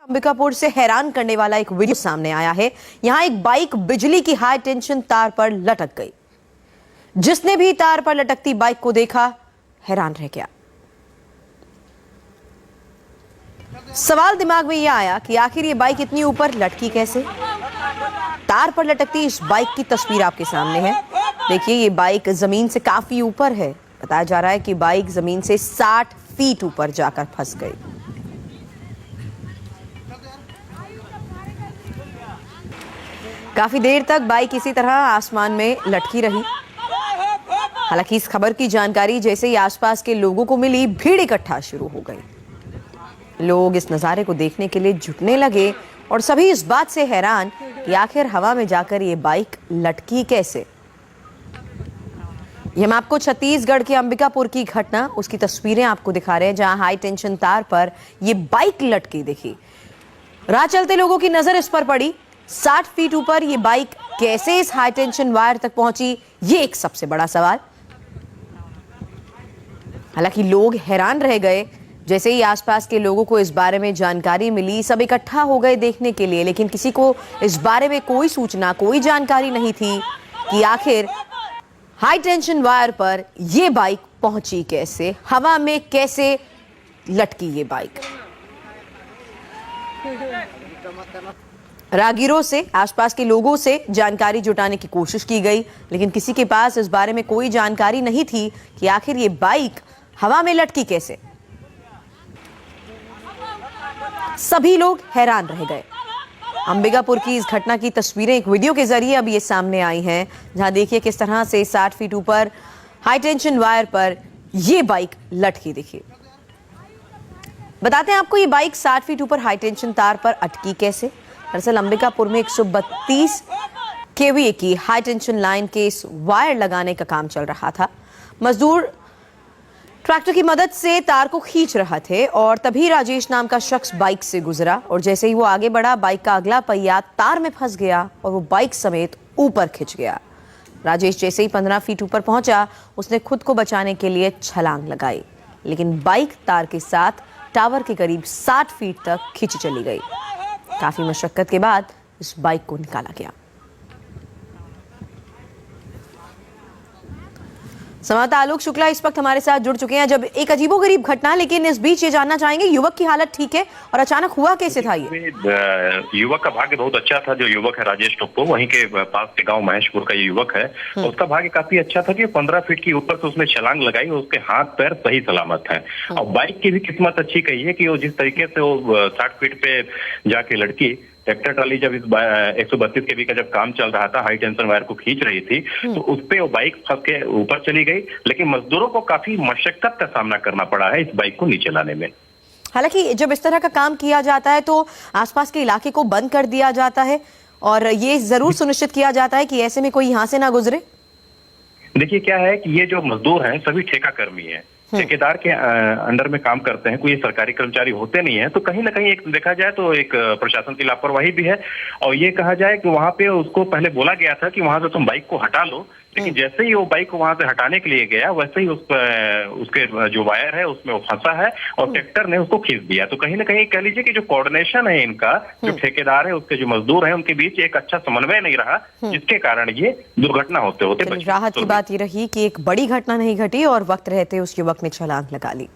अंबिकापुर से हैरान करने वाला एक वीडियो सामने आया है। यहां एक बाइक बिजली की हाई टेंशन तार पर लटक गई। जिसने भी तार पर लटकती बाइक को देखा हैरान रह गया। सवाल दिमाग में यह आया कि आखिर ये बाइक इतनी ऊपर लटकी कैसे। तार पर लटकती इस बाइक की तस्वीर आपके सामने है। देखिए, ये बाइक जमीन से काफी ऊपर है। बताया जा रहा है कि बाइक जमीन से 60 फीट ऊपर जाकर फंस गई। काफी देर तक बाइक इसी तरह आसमान में लटकी रही। हालांकि इस खबर की जानकारी जैसे ही आसपास के लोगों को मिली, भीड़ इकट्ठा शुरू हो गई। लोग इस नजारे को देखने के लिए जुटने लगे और सभी इस बात से हैरान कि आखिर हवा में जाकर ये बाइक लटकी कैसे। ये हम आपको छत्तीसगढ़ के अंबिकापुर की घटना, उसकी तस्वीरें आपको दिखा रहे हैं, जहां हाई टेंशन तार पर ये बाइक लटकी दिखी। राह चलते लोगों की नजर इस पर पड़ी। 60 फीट ऊपर ये बाइक कैसे इस हाई टेंशन वायर तक पहुंची, ये एक सबसे बड़ा सवाल। हालांकि लोग हैरान रह गए। जैसे ही आसपास के लोगों को इस बारे में जानकारी मिली, सब इकट्ठा हो गए देखने के लिए, लेकिन किसी को इस बारे में कोई सूचना, कोई जानकारी नहीं थी कि आखिर हाई टेंशन वायर पर यह बाइक पहुंची कैसे, हवा में कैसे लटकी ये बाइक। राहगीरों से, आसपास के लोगों से जानकारी जुटाने की कोशिश की गई, लेकिन किसी के पास इस बारे में कोई जानकारी नहीं थी कि आखिर ये बाइक हवा में लटकी कैसे। सभी लोग हैरान रह गए। अंबिकापुर की इस घटना की तस्वीरें एक वीडियो के जरिए अब ये सामने आई हैं, जहां देखिए किस तरह से 60 फीट ऊपर हाई टेंशन वायर पर यह बाइक लटकी दिखी। बताते हैं आपको, ये बाइक 60 फीट ऊपर हाई टेंशन तार पर अटकी कैसे। दरअसल अंबिकापुर में 132 केवीए की हाई टेंशन लाइन के इस वायर लगाने का काम चल रहा था। मजदूर ट्रैक्टर की मदद से तार को खींच रहा थे और तभी राजेश नाम का शख्स बाइक से गुजरा और जैसे ही वो आगे बढ़ा, बाइक का अगला पहिया तार में फंस गया और वो बाइक समेत ऊपर खिंच गया। राजेश जैसे ही 15 फीट ऊपर पहुंचा, उसने खुद को बचाने के लिए छलांग लगाई, लेकिन बाइक तार के साथ टावर के करीब 60 फीट तक खिंच चली गई। काफी मशक्कत के बाद इस बाइक को निकाला गया। संवाददाता आलोक शुक्ला इस वक्त हमारे साथ जुड़ चुके हैं। जब एक अजीबोगरीब घटना, लेकिन इस बीच ये जानना चाहेंगे युवक की हालत ठीक है और अचानक हुआ कैसे था ये। युवक का भाग्य बहुत अच्छा था। जो युवक है राजेश टोप्पो, वहीं के पास के गांव महेशपुर का ये युवक है। उसका भाग्य काफी अच्छा था कि 15 फीट की ऊपर से उसने छलांग लगाई, उसके हाथ पैर सही सलामत है। और बाइक की भी किस्मत अच्छी कही है कि वो जिस तरीके से वो 60 फीट पे जाके लड़की, ट्रैक्टर ट्राली जब इस 132 केवी का जब काम चल रहा था, हाई टेंशन वायर को खींच रही थी, तो उस पे वो बाइक फंस के ऊपर चली गई। लेकिन मजदूरों को काफी मशक्कत का सामना करना पड़ा है इस बाइक को नीचे लाने में। हालांकि जब इस तरह का काम किया जाता है तो आसपास के इलाके को बंद कर दिया जाता है और ये जरूर सुनिश्चित किया जाता है कि ऐसे में कोई यहाँ से ना गुजरे। देखिए क्या है कि ये जो मजदूर हैं सभी ठेका कर्मी हैं, ठेकेदार के अंडर में काम करते हैं, कोई सरकारी कर्मचारी होते नहीं है। तो कहीं ना कहीं एक देखा जाए तो एक प्रशासन की लापरवाही भी है। और ये कहा जाए कि वहां पे उसको पहले बोला गया था कि वहां से तुम बाइक को हटा लो, लेकिन जैसे ही वो बाइक को वहां से हटाने के लिए गया, वैसे ही उसके जो वायर है उसमें वो फंसा है और ट्रैक्टर ने उसको खींच दिया। तो कहीं ना कहीं कह लीजिए कि जो कोऑर्डिनेशन है इनका, जो ठेकेदार है उसके जो मजदूर है, उनके बीच एक अच्छा समन्वय नहीं रहा, जिसके कारण ये दुर्घटना होते होते राहत की बात ये रही कि एक बड़ी घटना नहीं घटी और वक्त रहते उस युवक ने छलांग लगा ली।